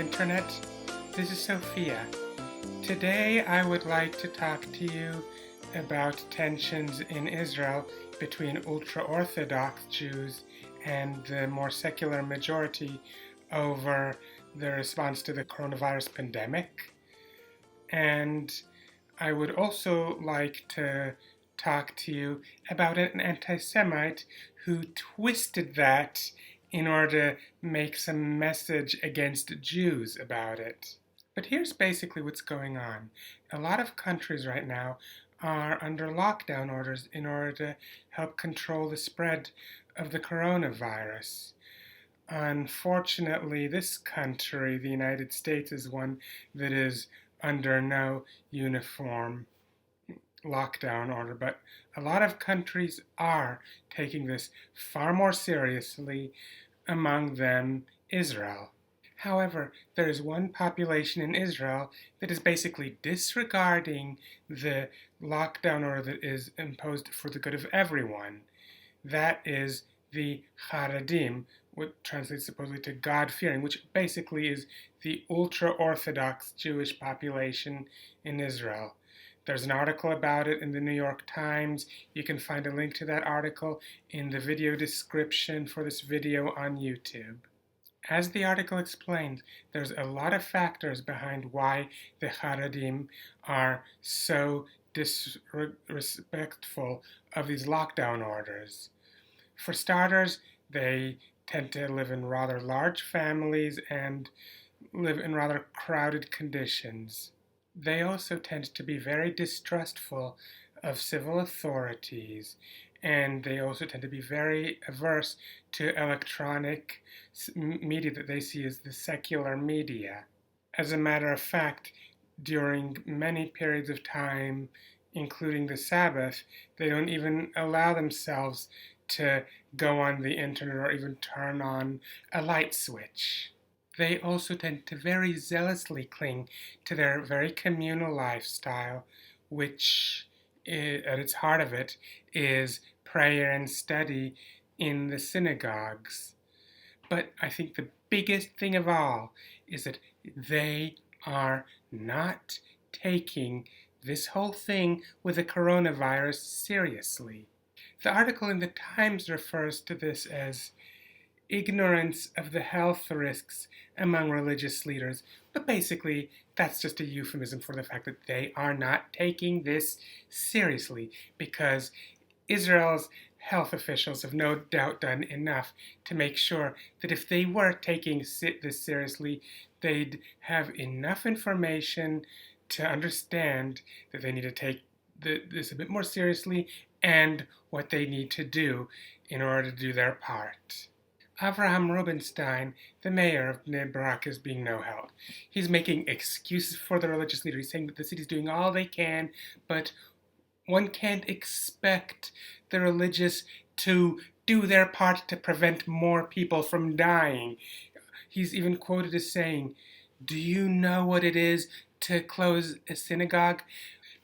Internet. This is Sophia. Today I would like to talk to you about tensions in Israel between ultra-Orthodox Jews and the more secular majority over the response to the coronavirus pandemic. And I would also like to talk to you about an anti-Semite who twisted that in order to make some message against Jews about it. But here's basically what's going on. A lot of countries right now are under lockdown orders in order to help control the spread of the coronavirus. Unfortunately, this country, the United States, is one that is under no uniform lockdown order, but a lot of countries are taking this far more seriously, among them Israel. However, there is one population in Israel that is basically disregarding the lockdown order that is imposed for the good of everyone. That is the Haredim, which translates supposedly to God-fearing, which basically is the ultra-Orthodox Jewish population in Israel. There's an article about it in the New York Times. You can find a link to that article in the video description for this video on YouTube. As the article explains, there's a lot of factors behind why the Haredim are so disrespectful of these lockdown orders. For starters, they tend to live in rather large families and live in rather crowded conditions. They also tend to be very distrustful of civil authorities, and they also tend to be very averse to electronic media that they see as the secular media. As a matter of fact, during many periods of time, including the Sabbath, they don't even allow themselves to go on the internet or even turn on a light switch. They also tend to very zealously cling to their very communal lifestyle, which at its heart of it is prayer and study in the synagogues. But I think the biggest thing of all is that they are not taking this whole thing with the coronavirus seriously. The article in the Times refers to this as ignorance of the health risks among religious leaders, but basically that's just a euphemism for the fact that they are not taking this seriously, because Israel's health officials have no doubt done enough to make sure that if they were taking this seriously, they'd have enough information to understand that they need to take this a bit more seriously and what they need to do in order to do their part. Avraham Rubinstein, the mayor of Bnei Brak, is being no help. He's making excuses for the religious leader. He's saying that the city's doing all they can, but one can't expect the religious to do their part to prevent more people from dying. He's even quoted as saying, "Do you know what it is to close a synagogue?"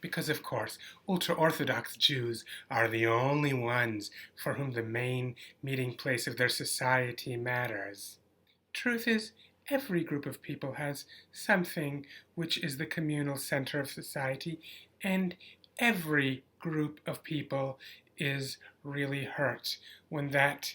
Because, of course, ultra-Orthodox Jews are the only ones for whom the main meeting place of their society matters. Truth is, every group of people has something which is the communal center of society, and every group of people is really hurt when that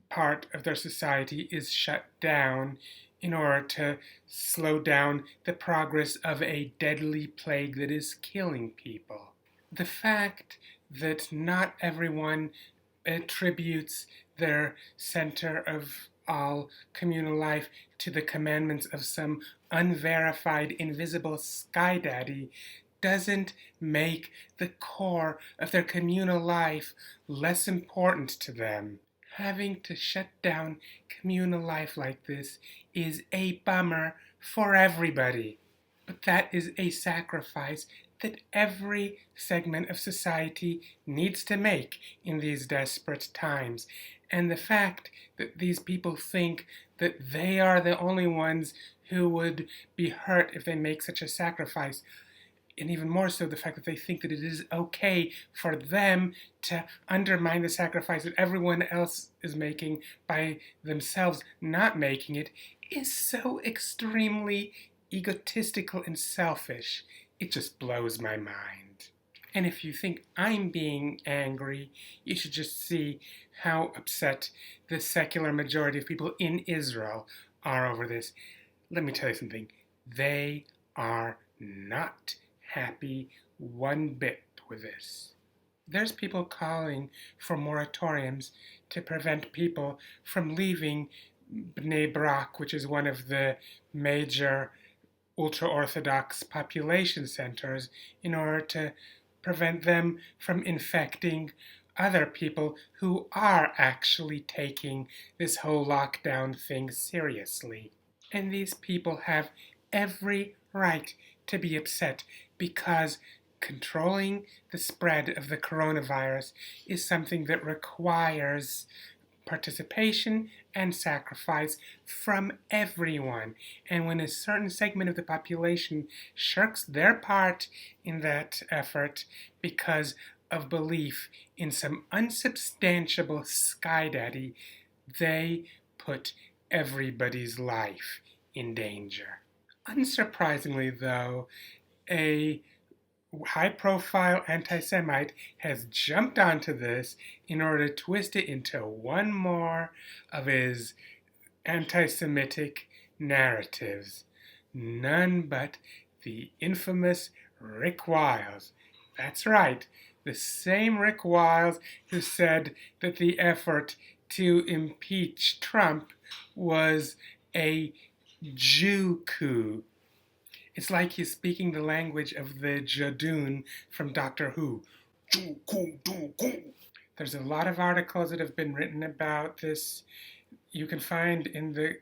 part of their society is shut down in order to slow down the progress of a deadly plague that is killing people. The fact that not everyone attributes their center of all communal life to the commandments of some unverified, invisible sky daddy doesn't make the core of their communal life less important to them. Having to shut down communal life like this is a bummer for everybody. But that is a sacrifice that every segment of society needs to make in these desperate times. And the fact that these people think that they are the only ones who would be hurt if they make such a sacrifice, and even more so the fact that they think that it is okay for them to undermine the sacrifice that everyone else is making by themselves not making it, is so extremely egotistical and selfish. It just blows my mind. And if you think I'm being angry, you should just see how upset the secular majority of people in Israel are over this. Let me tell you something. They are not happy one bit with this. There's people calling for moratoriums to prevent people from leaving Bnei Brak, which is one of the major ultra-Orthodox population centers, in order to prevent them from infecting other people who are actually taking this whole lockdown thing seriously. And these people have every right to be upset because controlling the spread of the coronavirus is something that requires participation and sacrifice from everyone. And when a certain segment of the population shirks their part in that effort because of belief in some unsubstantiable sky daddy, they put everybody's life in danger. Unsurprisingly, though, a high-profile anti-Semite has jumped onto this in order to twist it into one more of his anti-Semitic narratives. None but the infamous Rick Wiles. That's right, the same Rick Wiles who said that the effort to impeach Trump was a Jew coup. It's like he's speaking the language of the Jadoon from Doctor Who. Jew coup, Jew coup. There's a lot of articles that have been written about this. You can find in the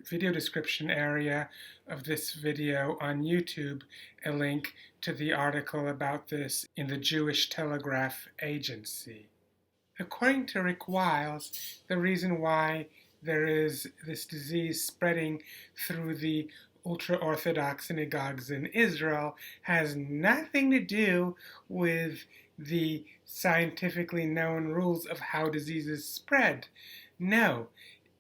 video description area of this video on YouTube a link to the article about this in the Jewish Telegraph Agency. According to Rick Wiles, the reason why there is this disease spreading through the ultra-Orthodox synagogues in Israel has nothing to do with the scientifically known rules of how diseases spread. No,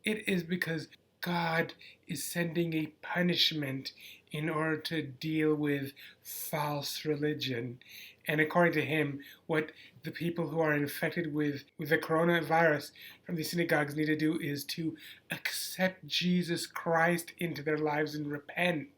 it is because God is sending a punishment in order to deal with false religion. And according to him, what the people who are infected with the coronavirus from the synagogues need to do is to accept Jesus Christ into their lives and repent.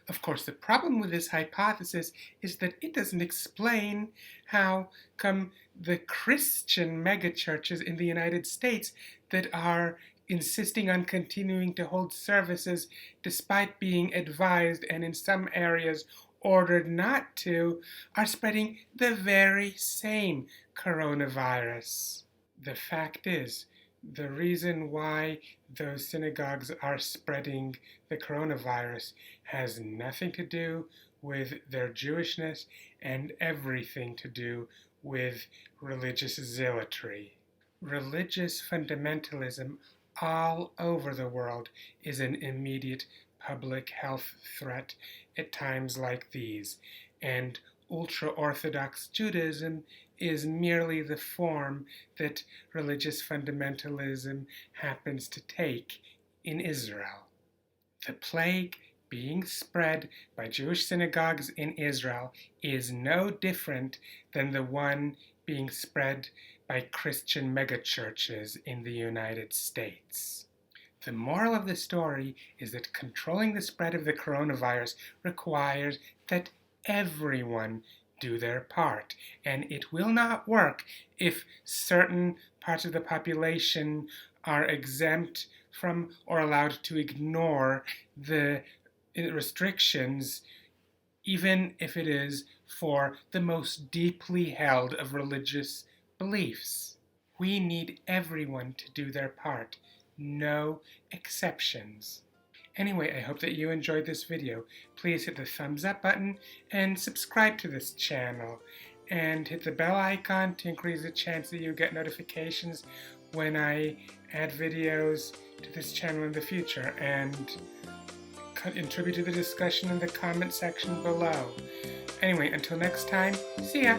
Of course, the problem with this hypothesis is that it doesn't explain how come the Christian megachurches in the United States that are insisting on continuing to hold services despite being advised and in some areas ordered not to, are spreading the very same coronavirus. The fact is, the reason why those synagogues are spreading the coronavirus has nothing to do with their Jewishness and everything to do with religious zealotry. Religious fundamentalism all over the world is an immediate public health threat at times like these, and ultra-Orthodox Judaism is merely the form that religious fundamentalism happens to take in Israel. The plague being spread by Jewish synagogues in Israel is no different than the one being spread by Christian megachurches in the United States. The moral of the story is that controlling the spread of the coronavirus requires that everyone do their part, and it will not work if certain parts of the population are exempt from or allowed to ignore the restrictions, even if it is for the most deeply held of religious beliefs. We need everyone to do their part. No exceptions. Anyway, I hope that you enjoyed this video. Please hit the thumbs up button and subscribe to this channel. And hit the bell icon to increase the chance that you get notifications when I add videos to this channel in the future. And contribute to the discussion in the comment section below. Anyway, until next time, see ya!